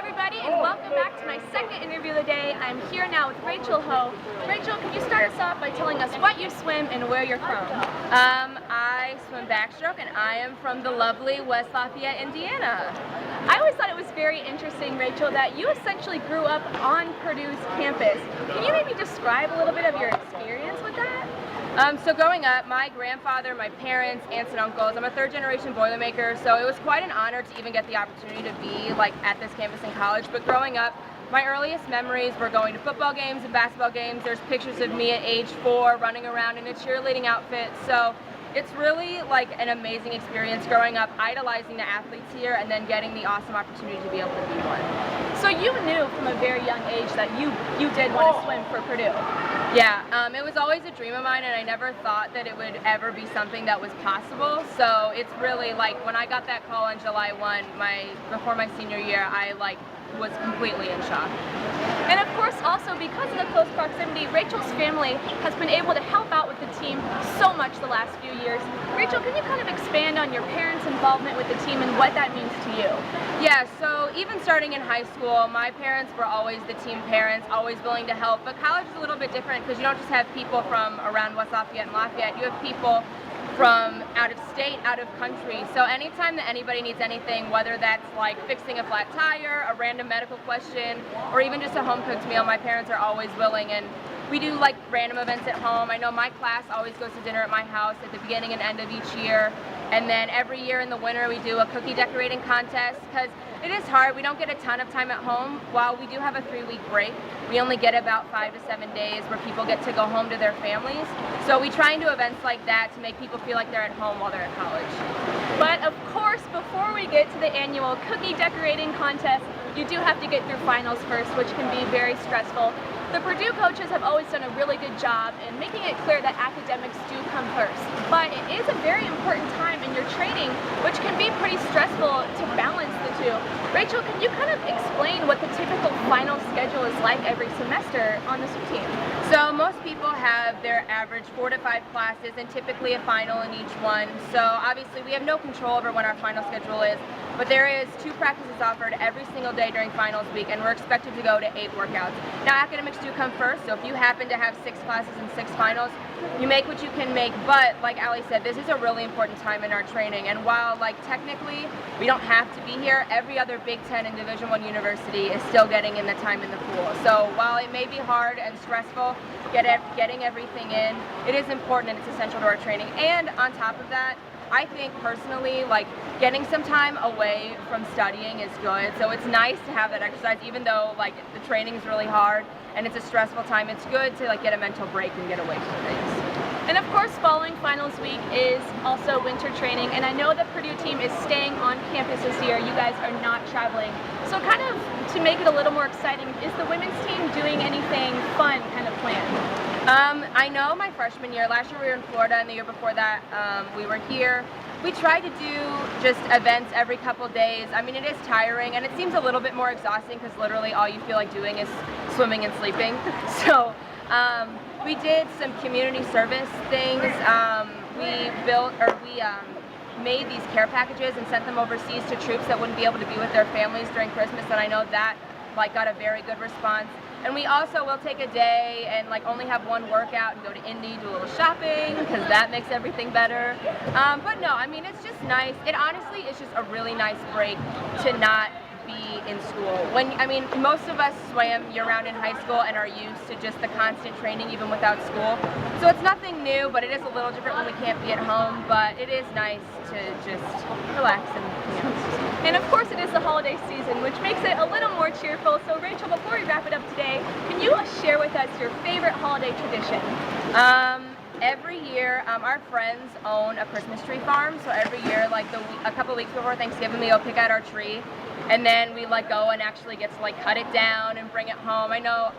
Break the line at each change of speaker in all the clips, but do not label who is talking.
everybody, and welcome back to my second interview of the day. I'm here now with Rachel Ho. Rachel, can you start us off by telling us what you swim and where you're from?
I swim backstroke, and I am from the lovely West Lafayette, Indiana.
I always thought it was very interesting, Rachel, that you essentially grew up on Purdue's campus. Can you maybe describe a little bit of your experience with that?
So growing up, my grandfather, my parents, aunts and uncles, I'm a third-generation Boilermaker, so it was quite an honor to even get the opportunity to be at this campus in college. But growing up, my earliest memories were going to football games and basketball games. There's pictures of me at age 4 running around in a cheerleading outfit. So it's really an amazing experience growing up, idolizing the athletes here, and then getting the awesome opportunity to be able to be one.
So you knew from a very young age that you did want to swim for Purdue.
Yeah, it was always a dream of mine, and I never thought that it would ever be something that was possible. So it's really when I got that call on July 1, before my senior year, I was completely in shock.
And of course, also because of the close proximity, Rachel's family has been able to help out with the team so much the last few years. Rachel, can you kind of expand on your parents' involvement with the team and what that means to you?
Yeah, so even starting in high school, my parents were always the team parents, always willing to help. But college is a little bit different because you don't just have people from around West Lafayette and Lafayette, you have people from out of state, out of country. So anytime that anybody needs anything, whether that's fixing a flat tire, a random medical question, or even just a home-cooked meal, my parents are always willing. And we do random events at home. I know my class always goes to dinner at my house at the beginning and end of each year. And then every year in the winter we do a cookie decorating contest because it is hard. We don't get a ton of time at home. While we do have a 3-week break, we only get about 5 to 7 days where people get to go home to their families. So we try and do events like that to make people feel like they're at home while they're at college.
But of course, before we get to the annual cookie decorating contest, you do have to get through finals first, which can be very stressful. The Purdue coaches have always done a really good job in making it clear that academics do come first. But it is a very important time in your training, which can be pretty stressful to balance the two. Rachel, can you kind of explain what the typical final schedule is like every semester on the swim team?
So most people have their average 4 to 5 classes and typically a final in each one. So obviously we have no control over when our final schedule is, but there is 2 practices offered every single day during finals week, and we're expected to go to 8 workouts. Now academics do come first, so if you happen to have 6 classes and 6 finals, you make what you can make. But like Ali said, this is a really important time in our training, and while technically we don't have to be here, every other Big Ten and Division I university is still getting in the time in the pool. So while it may be hard and stressful getting everything in, it is important and it's essential to our training. And on top of that, I think personally, getting some time away from studying is good. So it's nice to have that exercise, even though the training is really hard and it's a stressful time. It's good to get a mental break and get away from things.
And of course, following finals week is also winter training, and I know the Purdue team is staying on campus this year. You guys are not traveling. So kind of to make it a little more exciting, is the women's team doing anything fun kind of planned?
I know my freshman year, last year we were in Florida, and the year before that we were here. We try to do just events every couple days. I mean, it is tiring, and it seems a little bit more exhausting because literally all you feel like doing is swimming and sleeping. So we did some community service things. We made these care packages and sent them overseas to troops that wouldn't be able to be with their families during Christmas, and I know that got a very good response. And we also will take a day and only have 1 workout and go to Indy, do a little shopping, because that makes everything better. But no, I mean, it's just nice. It honestly is just a really nice break to not be in school. Most of us swam year-round in high school and are used to just the constant training even without school. So it's nothing new, but it is a little different when we can't be at home. But it is nice to just relax and
And of course it is the holiday season, which makes it a little more cheerful. So Rachel, before we wrap it up today, can you share with us your favorite holiday tradition?
Every year, our friends own a Christmas tree farm, so every year, a couple weeks before Thanksgiving, we go pick out our tree, and then we go and actually get to cut it down and bring it home. I know,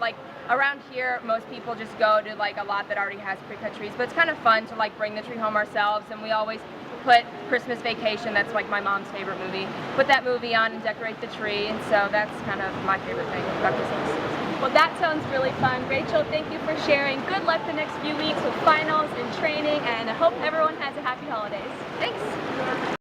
around here, most people just go to a lot that already has pre-cut trees, but it's kind of fun to bring the tree home ourselves, and we always put Christmas Vacation, that's my mom's favorite movie, put that movie on and decorate the tree, and so that's kind of my favorite thing about Christmas.
Well, that sounds really fun. Rachel, thank you for sharing. Good luck the next few weeks with finals and training, and I hope everyone has a happy holidays.
Thanks.